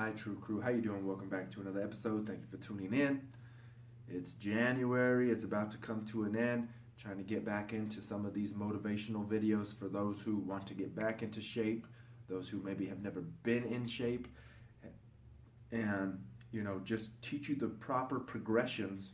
Hi, True Crew. How you doing? Welcome back to another episode. Thank you for tuning in. It's January. It's about to come to an end. Trying to get back into some of these motivational videos for those who want to get back into shape, those who maybe have never been in shape, and just teach you the proper progressions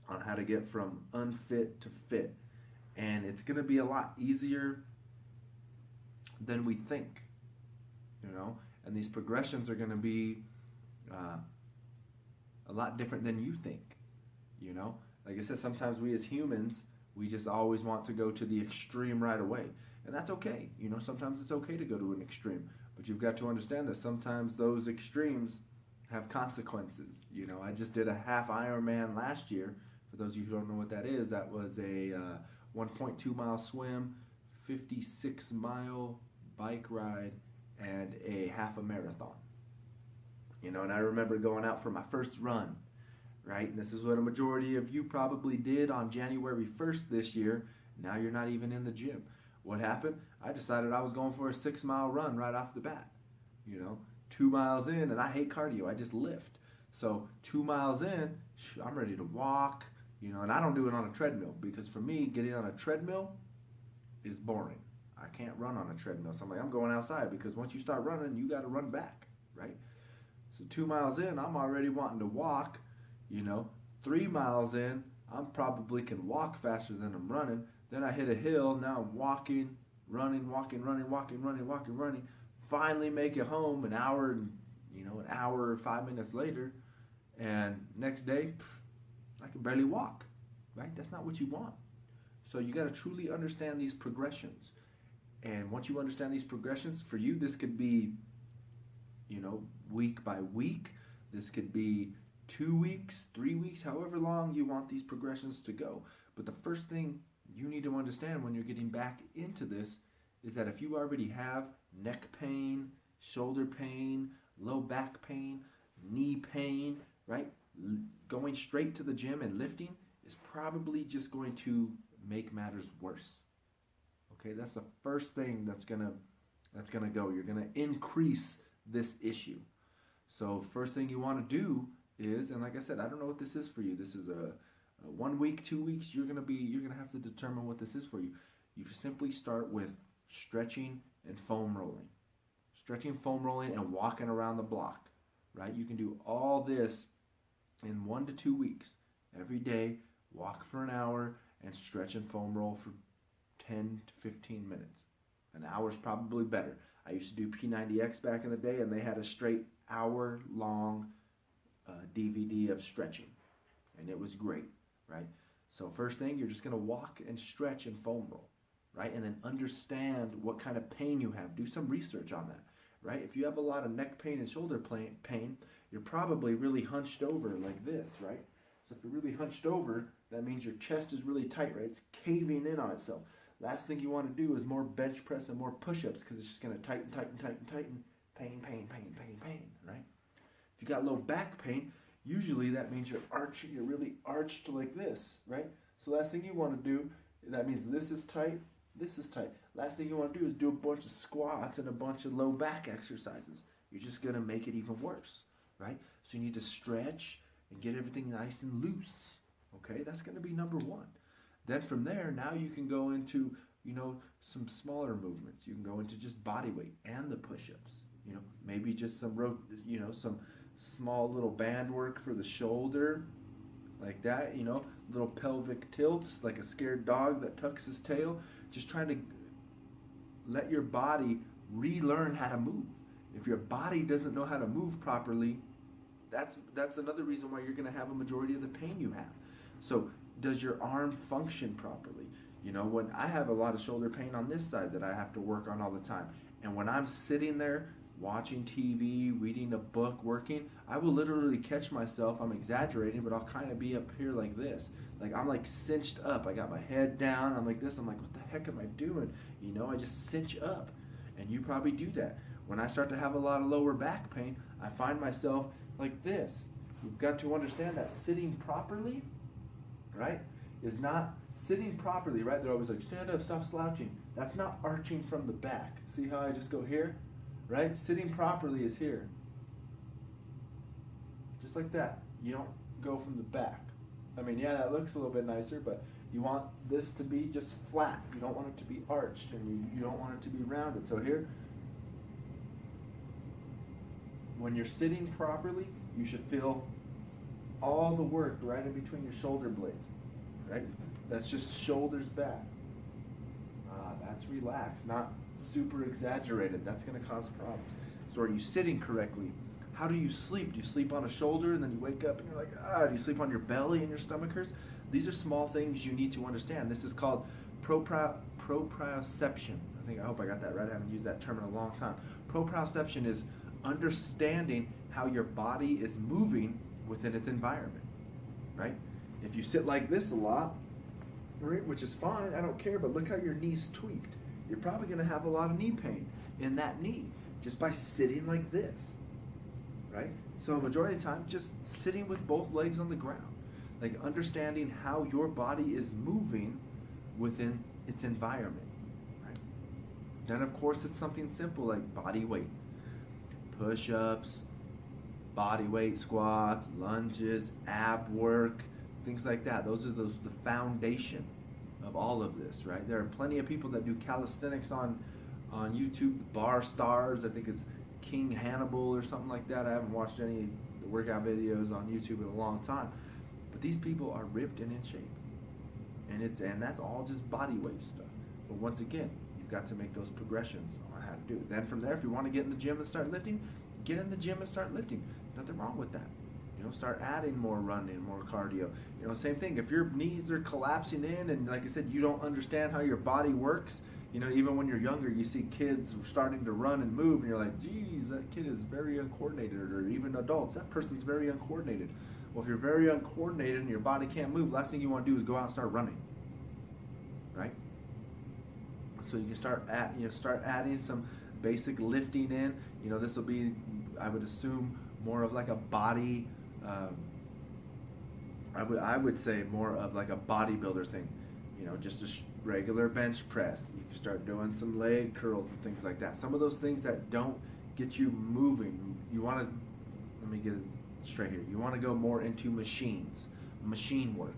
on how to get from unfit to fit. And it's going to be a lot easier than we think, and these progressions are going to be a lot different than you think. Like I said, sometimes we as humans, we just always want to go to the extreme right away, and that's okay. Sometimes it's okay to go to an extreme, but you've got to understand that sometimes those extremes have consequences. I just did a half Ironman last year. For those of you who don't know what that is, that was a 1.2 mile swim, 56 mile bike ride, and a half a marathon. And I remember going out for my first run, right? And this is what a majority of you probably did on January 1st this year. Now you're not even in the gym. What happened? I decided I was going for a 6-mile run right off the bat. 2 miles in, and I hate cardio. I just lift. So 2 miles in, I'm ready to walk, and I don't do it on a treadmill because for me, getting on a treadmill is boring. I can't run on a treadmill. So I'm going outside because once you start running, you got to run back, right? So 2 miles in, I'm already wanting to walk. 3 miles in, I'm probably can walk faster than I'm running. Then I hit a hill. Now I'm walking, running. Finally make it home an hour, an hour or 5 minutes later. And next day, I can barely walk, right? That's not what you want. So you got to truly understand these progressions. And once you understand these progressions, for you, this could be, week by week. This could be 2 weeks, 3 weeks, however long you want these progressions to go. But the first thing you need to understand when you're getting back into this is that if you already have neck pain, shoulder pain, low back pain, knee pain, right? Going straight to the gym and lifting is probably just going to make matters worse. Okay, that's the first thing that's gonna go. You're gonna increase this issue. So first thing you want to do is, and like I said, I don't know what this is for you. This is a 1 week, 2 weeks. You're gonna have to determine what this is for you. You simply start with stretching and foam rolling. Stretching, foam rolling, and walking around the block, right? You can do all this in 1 to 2 weeks. Every day, walk for an hour and stretch and foam roll for 10 to 15 minutes. An hour is probably better. I used to do P90X back in the day, and they had a straight hour-long DVD of stretching, and it was great, right? So first thing, you're just going to walk and stretch and foam roll, right? And then understand what kind of pain you have. Do some research on that, right? If you have a lot of neck pain and shoulder pain, you're probably really hunched over like this, right? So if you're really hunched over, that means your chest is really tight, right? It's caving in on itself. Last thing you want to do is more bench press and more push-ups because it's just going to tighten. Pain, right? If you got low back pain, usually that means you're really arched like this, right? So last thing you want to do, that means this is tight. Last thing you want to do is do a bunch of squats and a bunch of low back exercises. You're just going to make it even worse, right? So you need to stretch and get everything nice and loose, okay? That's going to be number one. Then from there, now you can go into, some smaller movements. You can go into just body weight and the push-ups. Maybe just some some small little band work for the shoulder, like that. Little pelvic tilts, like a scared dog that tucks his tail. Just trying to let your body relearn how to move. If your body doesn't know how to move properly, that's another reason why you're going to have a majority of the pain you have. So does your arm function properly? When I have a lot of shoulder pain on this side that I have to work on all the time, and when I'm sitting there watching TV, reading a book, working, I will literally catch myself, I'm exaggerating, but I'll kind of be up here like this. Like I'm like cinched up. I got my head down. I'm like this. I'm like, what the heck am I doing? I just cinch up. And you probably do that. When I start to have a lot of lower back pain, I find myself like this. You've got to understand that sitting properly, right, is not sitting properly, right? They're always like, stand up, stop slouching. That's not arching from the back. See how I just go here, right? Sitting properly is here. just like that. You don't go from the back. I mean, yeah, that looks a little bit nicer, but you want this to be just flat. You don't want it to be arched, and you don't want it to be rounded. So here, when you're sitting properly, you should feel all the work right in between your shoulder blades, right? That's just shoulders back. That's relaxed, not super exaggerated. That's going to cause problems. So are you sitting correctly? How do you sleep? Do you sleep on a shoulder and then you wake up and you're like, do you sleep on your belly and your stomach hurts? These are small things you need to understand. This is called proprioception. I hope I got that right. I haven't used that term in a long time. Proprioception is understanding how your body is moving within its environment, right? If you sit like this a lot, right, which is fine, I don't care, but look how your knee's tweaked. You're probably going to have a lot of knee pain in that knee just by sitting like this, right? So a majority of the time, just sitting with both legs on the ground, like understanding how your body is moving within its environment, right? Then of course it's something simple like body weight, push-ups, body weight squats, lunges, ab work, things like that. Those are the foundation of all of this, right? There are plenty of people that do calisthenics on YouTube, Bar Stars. I think it's King Hannibal or something like that. I haven't watched any workout videos on YouTube in a long time, but these people are ripped and in shape, and that's all just body weight stuff. But once again, you've got to make those progressions on how to do it. Then from there, if you want to get in the gym and start lifting, get in the gym and start lifting. Nothing wrong with that. Start adding more running, more cardio. Same thing. If your knees are collapsing in and, like I said, you don't understand how your body works, even when you're younger, you see kids starting to run and move, and you're like, geez, that kid is very uncoordinated, or even adults, that person's very uncoordinated. Well, if you're very uncoordinated and your body can't move, last thing you want to do is go out and start running, right? So you can start adding some basic lifting in. This will be, I would assume, more of like a body. I would say more of like a bodybuilder thing. Just a regular bench press. You can start doing some leg curls and things like that. Some of those things that don't get you moving. You want to, let me get it straight here. You want to go more into machine work.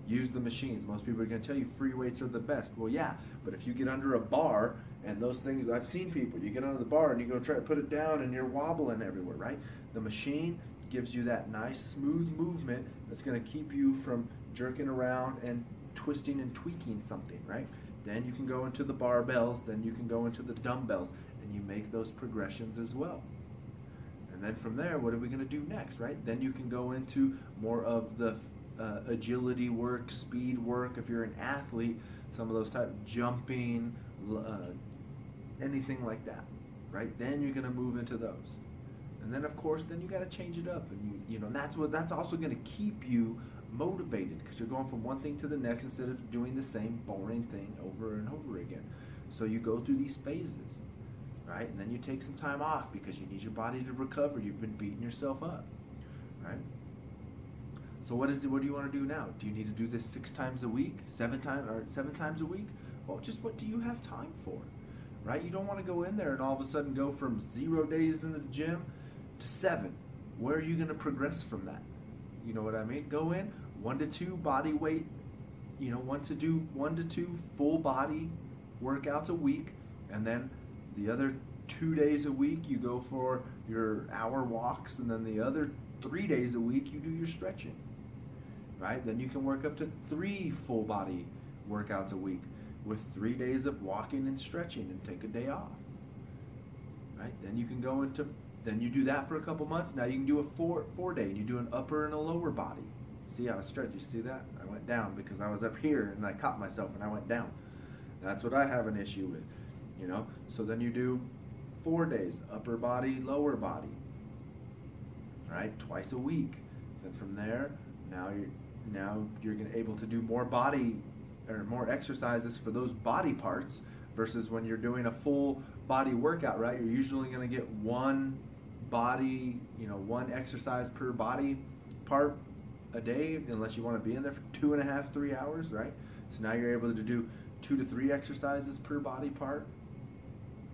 Use the machines. Most people are going to tell you free weights are the best. Well, yeah, but if you get under a bar and those things, I've seen people, you get under the bar and you go try to put it down and you're wobbling everywhere, right? The machine gives you that nice smooth movement that's going to keep you from jerking around and twisting and tweaking something, right? Then you can go into the barbells, then you can go into the dumbbells, and you make those progressions as well. And then from there, what are we going to do next, right? Then you can go into more of the agility work, speed work. If you're an athlete, some of those type of jumping, anything like that, right? Then you're going to move into those. And then of course, then you got to change it up, and that's also going to keep you motivated, because you're going from one thing to the next instead of doing the same boring thing over and over again. So you go through these phases, right? And then you take some time off because you need your body to recover. You've been beating yourself up, right? So what do you want to do now? Do you need to do this 6 times a week, 7 times a week? Well, just what do you have time for, right? You don't want to go in there and all of a sudden go from 0 days in the gym to 7. Where are you going to progress from that? You know what I mean? Go in 1 to 2 body weight, 1 to 2 full body workouts a week, and then the other 2 days a week you go for your hour walks, and then the other 3 days a week you do your stretching, right? Then you can work up to 3 full body workouts a week with 3 days of walking and stretching, and take a day off, right? Then you can go into, then you do that for a couple months. Now you can do a 4 day, and you do an upper and a lower body. See how I stretched? You see that? I went down because I was up here and I caught myself and I went down. That's what I have an issue with, So then you do 4 days, upper body, lower body, right? Twice a week. Then from there, now you're going to able to do more body or more exercises for those body parts, versus when you're doing a full body workout, right? You're usually going to get one body, one exercise per body part a day, unless you want to be in there for 2.5, 3 hours, right? So now you're able to do 2 to 3 exercises per body part,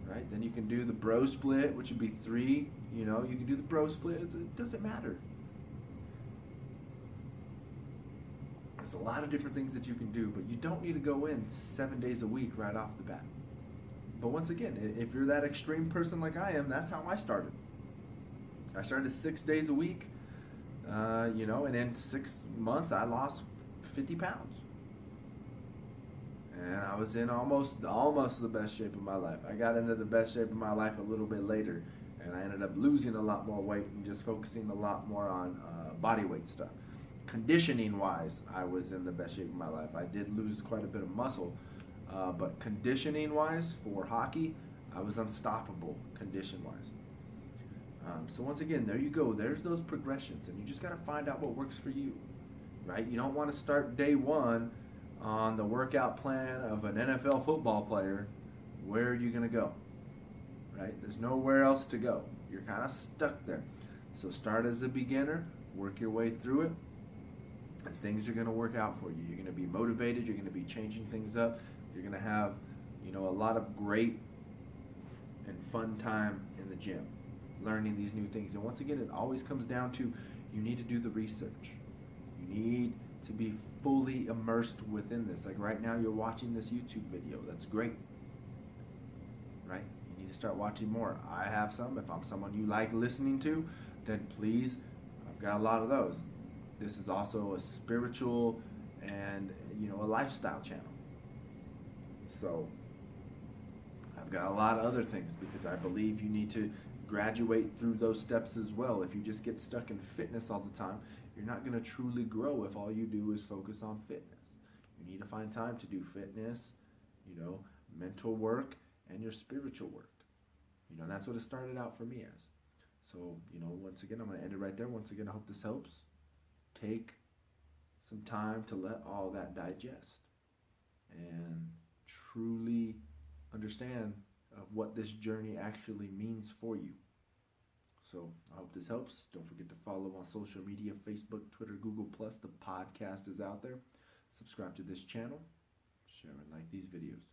right? Then you can do the bro split, which would be 3. You can do the bro split. It doesn't matter, There's a lot of different things that you can do, but you don't need to go in 7 days a week right off the bat. But once again, if you're that extreme person like I am, that's how I started. I started 6 days a week, and in 6 months I lost 50 pounds. And I was in almost the best shape of my life. I got into the best shape of my life a little bit later, and I ended up losing a lot more weight and just focusing a lot more on body weight stuff. Conditioning wise, I was in the best shape of my life. I did lose quite a bit of muscle, but conditioning wise for hockey, I was unstoppable condition wise. So once again, there you go. There's those progressions, and you just got to find out what works for you, right? You don't want to start day one on the workout plan of an NFL football player. Where are you going to go, right? There's nowhere else to go. You're kind of stuck there. So start as a beginner, work your way through it, and things are going to work out for you. You're going to be motivated. You're going to be changing things up. You're going to have, a lot of great and fun time in the gym, learning these new things. And once again, it always comes down to you need to do the research. You need to be fully immersed within this. Like right now, you're watching this YouTube video. That's great, right? You need to start watching more. I have some. If I'm someone you like listening to, then please, I've got a lot of those. This is also a spiritual and, a lifestyle channel. So I've got a lot of other things because I believe you need to graduate through those steps as well. If you just get stuck in fitness all the time, you're not going to truly grow if all you do is focus on fitness. You need to find time to do fitness, mental work, and your spiritual work. That's what it started out for me as. So, once again, I'm going to end it right there. Once again, I hope this helps. Take some time to let all that digest and truly understand of what this journey actually means for you. So I hope this helps. Don't forget to follow on social media, Facebook, Twitter, Google+. The podcast is out there. Subscribe to this channel. Share and like these videos.